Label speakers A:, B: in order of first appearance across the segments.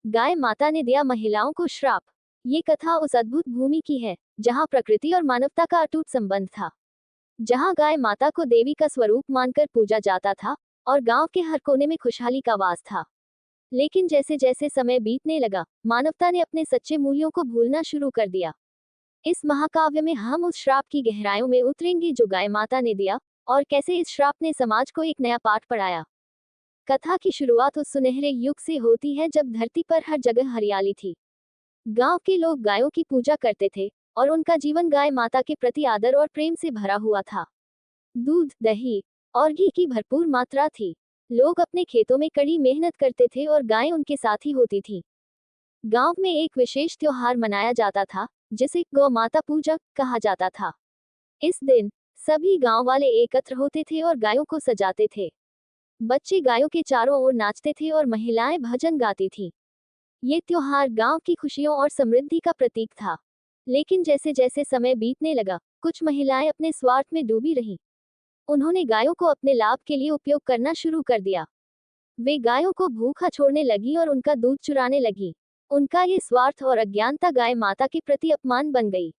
A: गाय माता ने दिया महिलाओं को श्राप। ये कथा उस अद्भुत भूमि की है जहाँ प्रकृति और मानवता का अटूट संबंध था, जहाँ गाय माता को देवी का स्वरूप मानकर पूजा जाता था और गांव के हर कोने में खुशहाली का वास था। लेकिन जैसे जैसे समय बीतने लगा, मानवता ने अपने सच्चे मूल्यों को भूलना शुरू कर दिया। इस महाकाव्य में हम उस श्राप की गहराइयों में उतरेंगे जो गाय माता ने दिया, और कैसे इस श्राप ने समाज को एक नया पाठ पढ़ाया। कथा की शुरुआत उस सुनहरे युग से होती है जब धरती पर हर जगह हरियाली थी। गांव के लोग गायों की पूजा करते थे और उनका जीवन गाय माता के प्रति आदर और प्रेम से भरा हुआ था। दूध, दही और घी की भरपूर मात्रा थी। लोग अपने खेतों में कड़ी मेहनत करते थे और गायें उनके साथ ही होती थी। गांव में एक विशेष त्योहार मनाया जाता था जिसे गौ माता पूजा कहा जाता था। इस दिन सभी गांव वाले एकत्र होते थे और गायों को सजाते थे। बच्चे गायों के चारों ओर नाचते थे और महिलाएं भजन गाती थीं। ये त्योहार गांव की खुशियों और समृद्धि का प्रतीक था। लेकिन जैसे जैसे समय बीतने लगा, कुछ महिलाएं अपने स्वार्थ में डूबी रहीं। उन्होंने गायों को अपने लाभ के लिए उपयोग करना शुरू कर दिया। वे गायों को भूखा छोड़ने लगी और उनका दूध चुराने लगी। उनका ये स्वार्थ और अज्ञानता गाय माता के प्रति अपमान बन गई।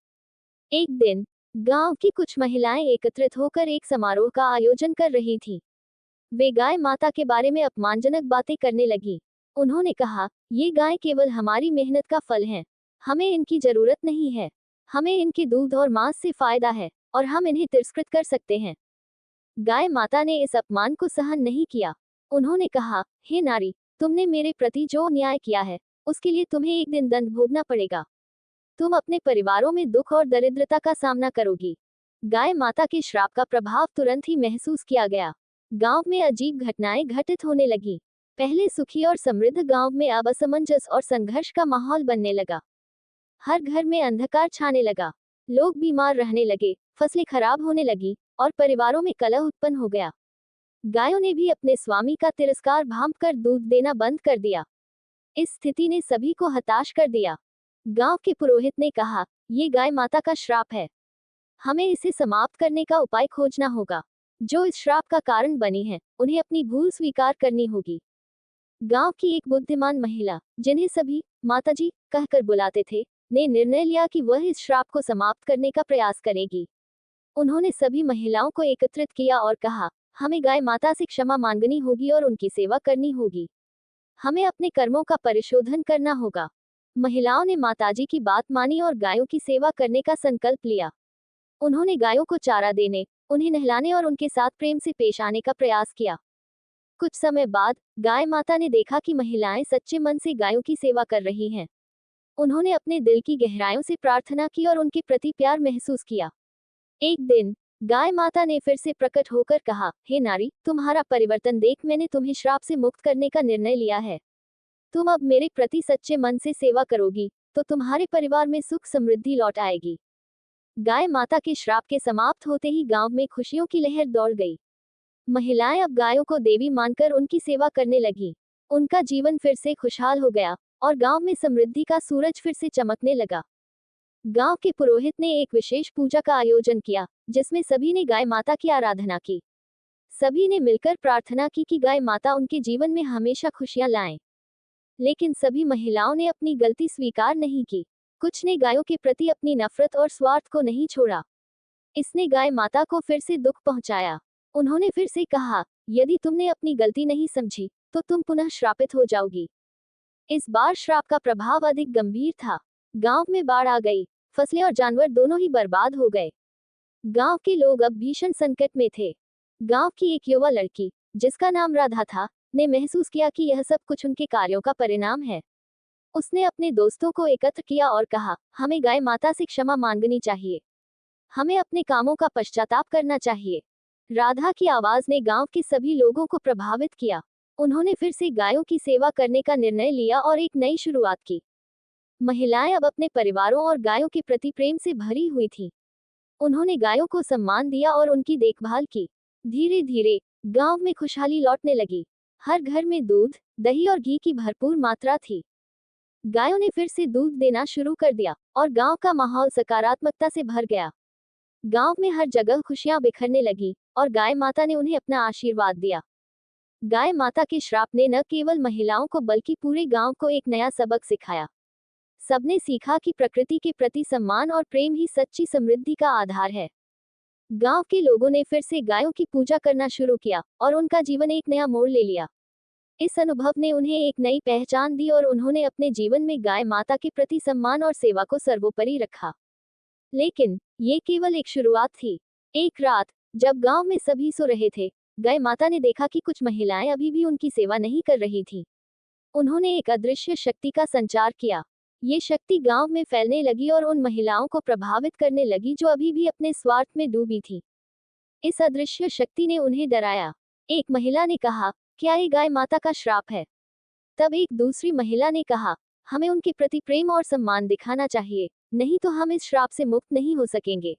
A: एक दिन गांव की कुछ महिलाएं एकत्रित होकर एक समारोह का आयोजन कर रही थीं। वे गाय माता के बारे में अपमानजनक बातें करने लगी। उन्होंने कहा, ये गाय केवल हमारी मेहनत का फल हैं। हमें इनकी जरूरत नहीं है। हमें इनके दूध और मांस से फायदा है और हम इन्हें तिरस्कृत कर सकते हैं। गाय माता ने इस अपमान को सहन नहीं किया। उन्होंने कहा, हे नारी, तुमने मेरे प्रति जो न्याय किया है उसके लिए तुम्हें एक दिन दंड भोगना पड़ेगा। तुम अपने परिवारों में दुख और दरिद्रता का सामना करोगी। गाय माता के श्राप का प्रभाव तुरंत ही महसूस किया गया। गांव में अजीब घटनाएं घटित होने लगी। पहले सुखी और समृद्ध गांव में अब असमंजस और संघर्ष का माहौल बनने लगा। हर घर में अंधकार छाने लगा। लोग बीमार रहने लगे, फसलें खराब होने लगी और परिवारों में कलह उत्पन्न हो गया। गायों ने भी अपने स्वामी का तिरस्कार भांपकर दूध देना बंद कर दिया। इस स्थिति ने सभी को हताश कर दिया। गांव के पुरोहित ने कहा, ये गाय माता का श्राप है। हमें इसे समाप्त करने का उपाय खोजना होगा। जो इस श्राप का कारण बनी है, उन्हें अपनी भूल स्वीकार करनी होगी। गांव की एक बुद्धिमान महिला, जिन्हें सभी माताजी कहकर बुलाते थे, ने निर्णय लिया कि वह इस श्राप को समाप्त करने का प्रयास करेगी। उन्होंने सभी महिलाओं को एकत्रित किया और कहा, हमें गाय माता से क्षमा मांगनी होगी और उनकी सेवा करनी होगी। हमें अपने कर्मों का परिशोधन करना होगा। महिलाओं ने माताजी की बात मानी और गायों की सेवा करने का संकल्प लिया। उन्होंने गायों को चारा देने, उन्हें नहलाने और उनके साथ प्रेम से पेश आने का प्रयास किया। कुछ समय बाद गाय माता ने देखा कि महिलाएं सच्चे मन से गायों की सेवा कर रही हैं। उन्होंने अपने दिल की गहराइयों से प्रार्थना की और उनके प्रति प्यार महसूस किया। एक दिन गाय माता ने फिर से प्रकट होकर कहा, हे नारी, तुम्हारा परिवर्तन देख मैंने तुम्हें श्राप से मुक्त करने का निर्णय लिया है। तुम अब मेरे प्रति सच्चे मन से सेवा करोगी तो तुम्हारे परिवार में सुख समृद्धि लौट आएगी। गाय माता के श्राप के समाप्त होते ही गांव में खुशियों की लहर दौड़ गई। महिलाएं अब गायों को देवी मानकर उनकी सेवा करने लगी। उनका जीवन फिर से खुशहाल हो गया और गांव में समृद्धि का सूरज फिर से चमकने लगा। गांव के पुरोहित ने एक विशेष पूजा का आयोजन किया, जिसमें सभी ने गाय माता की आराधना की। सभी ने मिलकर प्रार्थना की कि गाय माता उनके जीवन में हमेशा खुशियां लाएं। लेकिन सभी महिलाओं ने अपनी गलती स्वीकार नहीं की। कुछ ने गायों के प्रति अपनी नफरत और स्वार्थ को नहीं छोड़ा। इसने गाय माता को फिर से दुख पहुंचाया। उन्होंने फिर से कहा, यदि तुमने अपनी गलती नहीं समझी तो तुम पुनः श्रापित हो जाओगी। इस बार श्राप का प्रभाव अधिक गंभीर था। गांव में बाढ़ आ गई, फसलें और जानवर दोनों ही बर्बाद हो गए। गांव के लोग अब भीषण संकट में थे। गांव की एक युवा लड़की, जिसका नाम राधा था, ने महसूस किया कि यह सब कुछ उनके कार्यों का परिणाम है। उसने अपने दोस्तों को एकत्र किया और कहा, हमें गाय माता से क्षमा मांगनी चाहिए। हमें अपने कामों का पश्चाताप करना चाहिए। राधा की आवाज ने गांव के सभी लोगों को प्रभावित किया। उन्होंने फिर से गायों की सेवा करने का निर्णय लिया और एक नई शुरुआत की। महिलाएं अब अपने परिवारों और गायों के प्रति प्रेम से भरी हुई थीं। उन्होंने गायों को सम्मान दिया और उनकी देखभाल की। धीरे धीरे गांव में खुशहाली लौटने लगी। हर घर में दूध, दही और घी की भरपूर मात्रा थी। गायों ने फिर से दूध देना शुरू कर दिया और गांव का माहौल सकारात्मकता से भर गया। गांव में हर जगह खुशियां बिखरने लगी और गाय माता ने उन्हें अपना आशीर्वाद दिया। गाय माता के श्राप ने न केवल महिलाओं को बल्कि पूरे गांव को एक नया सबक सिखाया। सबने सीखा कि प्रकृति के प्रति सम्मान और प्रेम ही सच्ची समृद्धि का आधार है। गांव के लोगों ने फिर से गायों की पूजा करना शुरू किया और उनका जीवन एक नया मोड़ ले लिया। इस अनुभव ने उन्हें एक नई पहचान दी और उन्होंने अपने जीवन में गाय माता के प्रति सम्मान और सेवा को सर्वोपरि रखा। लेकिन ये केवल एक शुरुआत थी। एक रात जब गांव में सभी सो रहे थे, गाय माता ने देखा कि कुछ महिलाएं अभी भी उनकी सेवा नहीं कर रही थीं। उन्होंने एक अदृश्य शक्ति का संचार किया। ये शक्ति गांव में फैलने लगी और उन महिलाओं को प्रभावित करने लगी जो अभी भी अपने स्वार्थ में डूबी थी। इस अदृश्य शक्ति ने उन्हें डराया। एक महिला ने कहा, क्या ये गाय माता का श्राप है? तब एक दूसरी महिला ने कहा, हमें उनके प्रति प्रेम और सम्मान दिखाना चाहिए, नहीं तो हम इस श्राप से मुक्त नहीं हो सकेंगे।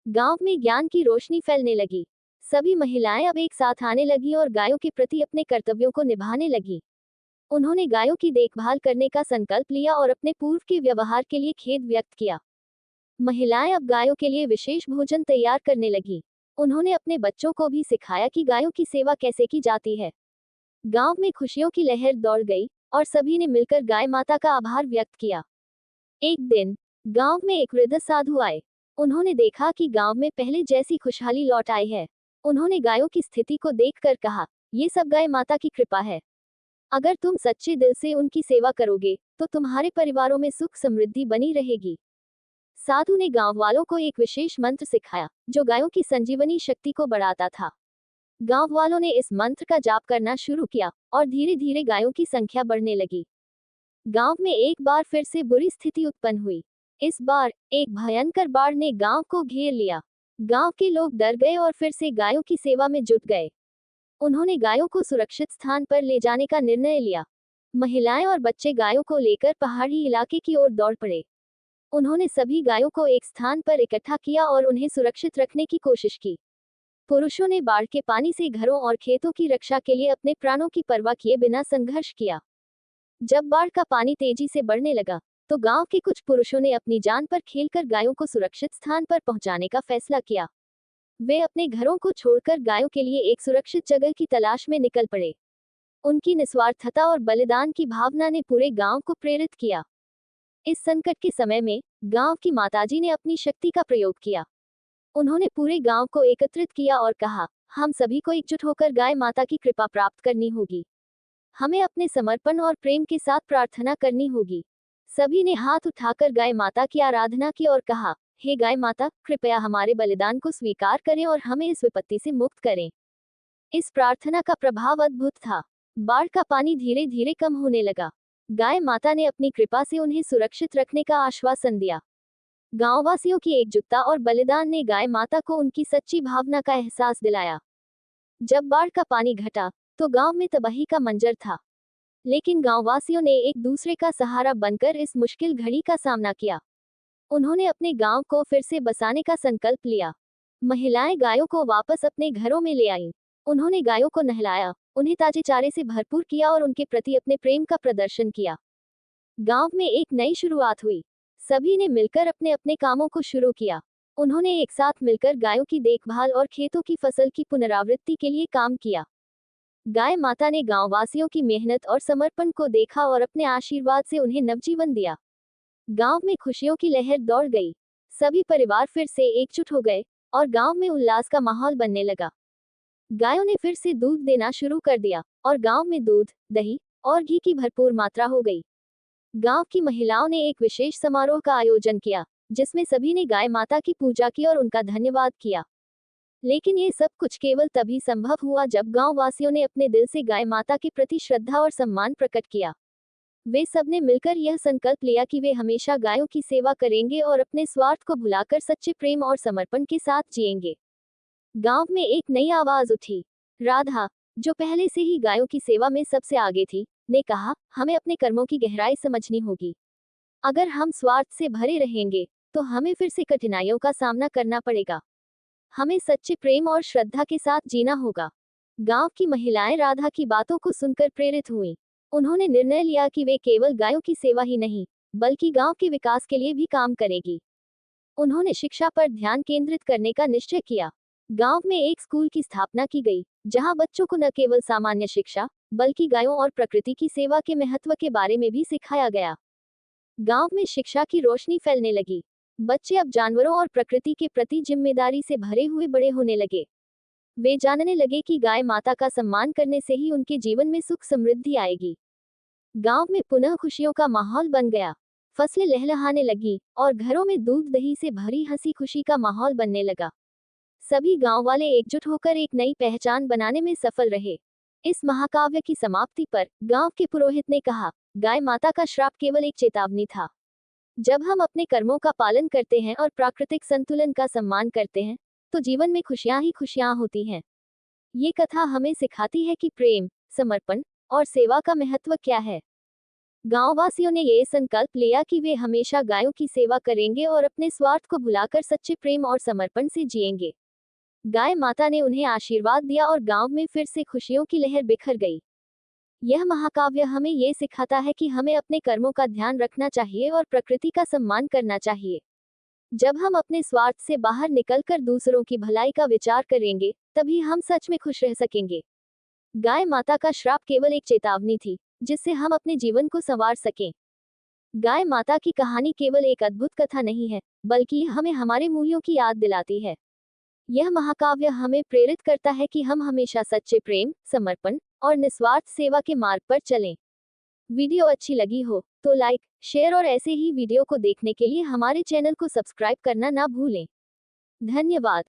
A: गांव में ज्ञान की रोशनी फैलने लगी। सभी महिलाएं अब एक साथ आने लगी और गायों के प्रति अपने कर्तव्यों को निभाने लगी। उन्होंने गायों की देखभाल करने का संकल्प लिया और अपने पूर्व के व्यवहार के लिए खेद व्यक्त किया। महिलाएं अब गायों के लिए विशेष भोजन तैयार करने लगी। उन्होंने अपने बच्चों को भी सिखाया कि गायों की सेवा कैसे की जाती है। गांव में खुशियों की लहर दौड़ गई और सभी ने मिलकर गाय माता का आभार व्यक्त किया। एक दिन गांव में एक वृद्ध साधु आए। उन्होंने देखा कि गांव में पहले जैसी खुशहाली लौट आई है। उन्होंने गायों की स्थिति को देखकर कहा, ये सब गाय माता की कृपा है। अगर तुम सच्चे दिल से उनकी सेवा करोगे तो तुम्हारे परिवारों में सुख समृद्धि बनी रहेगी। साधु ने गांव वालों को एक विशेष मंत्र सिखाया जो गायों की संजीवनी शक्ति को बढ़ाता था। गांव वालों ने इस मंत्र का जाप करना शुरू किया और धीरे धीरे गायों की संख्या बढ़ने लगी। गांव में एक बार फिर से बुरी स्थिति उत्पन्न हुई। इस बार एक भयंकर बाढ़ ने गांव को घेर लिया। गांव के लोग डर गए और फिर से गायों की सेवा में जुट गए। उन्होंने गायों को सुरक्षित स्थान पर ले जाने का निर्णय लिया। महिलाएं और बच्चे गायों को लेकर पहाड़ी इलाके की ओर दौड़ पड़े। उन्होंने सभी गायों को एक स्थान पर इकट्ठा किया और उन्हें सुरक्षित रखने की कोशिश की। पुरुषों ने बाढ़ के पानी से घरों और खेतों की रक्षा के लिए अपने प्राणों की परवाह किए बिना संघर्ष किया। जब बाढ़ का पानी तेजी से बढ़ने लगा तो गांव के कुछ पुरुषों ने अपनी जान पर खेलकर गायों को सुरक्षित स्थान पर पहुंचाने का फैसला किया। वे अपने घरों को छोड़कर गायों के लिए एक सुरक्षित जगह की तलाश में निकल पड़े। उनकी निस्वार्थता और बलिदान की भावना ने पूरे गांव को प्रेरित किया। इस संकट के समय में गांव की माताजी ने अपनी शक्ति का प्रयोग किया। उन्होंने पूरे गांव को एकत्रित किया और कहा, हम सभी को एकजुट होकर गाय माता की कृपा प्राप्त करनी होगी। हमें अपने समर्पण और प्रेम के साथ प्रार्थना करनी होगी। सभी ने हाथ उठाकर गाय माता की आराधना की और कहा, हे गाय माता, कृपया हमारे बलिदान को स्वीकार करें और हमें इस विपत्ति से मुक्त करें। इस प्रार्थना का प्रभाव अद्भुत था। बाढ़ का पानी धीरे धीरे कम होने लगा। गाय माता ने अपनी कृपा से उन्हें सुरक्षित रखने का आश्वासन दिया। गांववासियों की एकजुटता और बलिदान ने गाय माता को उनकी सच्ची भावना का एहसास दिलाया। जब बाढ़ का पानी घटा तो गांव में तबाही का मंजर था, लेकिन गांववासियों ने एक दूसरे का सहारा बनकर इस मुश्किल घड़ी का सामना किया। उन्होंने अपने गांव को फिर से बसाने का संकल्प लिया। महिलाएं गायों को वापस अपने घरों में ले आईं। उन्होंने गायों को नहलाया, उन्हें ताजे चारे से भरपूर किया और उनके प्रति अपने प्रेम का प्रदर्शन किया। गांव में एक नई शुरुआत हुई। सभी ने मिलकर अपने अपने कामों को शुरू किया। उन्होंने एक साथ मिलकर गायों की देखभाल और खेतों की फसल की पुनरावृत्ति के लिए काम किया। गाय माता ने गांववासियों की मेहनत और समर्पण को देखा और अपने आशीर्वाद से उन्हें नवजीवन दिया। गांव में खुशियों की लहर दौड़ गई। सभी परिवार फिर से एकजुट हो गए और गांव में उल्लास का माहौल बनने लगा। गायों ने फिर से दूध देना शुरू कर दिया और गांव में दूध, दही और घी की भरपूर मात्रा हो गई। गांव की महिलाओं ने एक विशेष समारोह का आयोजन किया, जिसमें सभी ने गाय माता की पूजा की और उनका धन्यवाद किया। लेकिन ये सब कुछ केवल तभी संभव हुआ जब गांव वासियों ने अपने दिल से गाय माता के प्रति श्रद्धा और सम्मान प्रकट किया। वे सबने मिलकर यह संकल्प लिया कि वे हमेशा गायों की सेवा करेंगे और अपने स्वार्थ को भुलाकर सच्चे प्रेम और समर्पण के साथ जिएंगे। गांव में एक नई आवाज उठी। राधा, जो पहले से ही गायों की सेवा में सबसे आगे थी, ने कहा, हमें अपने कर्मों की गहराई समझनी होगी। अगर हम स्वार्थ से भरे रहेंगे तो हमें फिर से कठिनाइयों का सामना करना पड़ेगा। हमें सच्चे प्रेम और श्रद्धा के साथ जीना होगा। गांव की महिलाएं राधा की बातों को सुनकर प्रेरित हुईं। उन्होंने निर्णय लिया कि वे केवल गायों की सेवा ही नहीं, बल्कि गांव के विकास के लिए भी काम करेगी। उन्होंने शिक्षा पर ध्यान केंद्रित करने का निश्चय किया। गांव में एक स्कूल की स्थापना की गई, जहां बच्चों को न केवल सामान्य शिक्षा, बल्कि गायों और प्रकृति की सेवा के महत्व के बारे में भी सिखाया गया। गांव में शिक्षा की रोशनी फैलने लगी। बच्चे अब जानवरों और प्रकृति के प्रति जिम्मेदारी से भरे हुए बड़े होने लगे। वे जानने लगे कि गाय माता का सम्मान करने से ही उनके जीवन में सुख समृद्धि आएगी। गांव में पुनः खुशियों का माहौल बन गया। फसलें लहलहाने लगी और घरों में दूध दही से भरी हंसी खुशी का माहौल बनने लगा। सभी गांव वाले एकजुट होकर एक नई पहचान बनाने में सफल रहे। इस महाकाव्य की समाप्ति पर गांव के पुरोहित ने कहा, गाय माता का श्राप केवल एक चेतावनी था। जब हम अपने कर्मों का पालन करते हैं और प्राकृतिक संतुलन का सम्मान करते हैं, तो जीवन में खुशियां ही खुशियां होती हैं। ये कथा हमें सिखाती है कि प्रेम, समर्पण और सेवा का महत्व क्या है। गांववासियों ने ये संकल्प लिया कि वे हमेशा गायों की सेवा करेंगे और अपने स्वार्थ को भुलाकर सच्चे प्रेम और समर्पण से जिएंगे। गाय माता ने उन्हें आशीर्वाद दिया और गांव में फिर से खुशियों की लहर बिखर गई। यह महाकाव्य हमें ये सिखाता है कि हमें अपने कर्मों का ध्यान रखना चाहिए और प्रकृति का सम्मान करना चाहिए। जब हम अपने स्वार्थ से बाहर निकलकर दूसरों की भलाई का विचार करेंगे, तभी हम सच में खुश रह सकेंगे। गाय माता का श्राप केवल एक चेतावनी थी, जिससे हम अपने जीवन को संवार सकें। गाय माता की कहानी केवल एक अद्भुत कथा नहीं है, बल्कि यह हमें हमारे मूल्यों की याद दिलाती है। यह महाकाव्य हमें प्रेरित करता है कि हम हमेशा सच्चे प्रेम, समर्पण और निस्वार्थ सेवा के मार्ग पर चलें। वीडियो अच्छी लगी हो तो लाइक, शेयर और ऐसे ही वीडियो को देखने के लिए हमारे चैनल को सब्सक्राइब करना ना भूलें। धन्यवाद।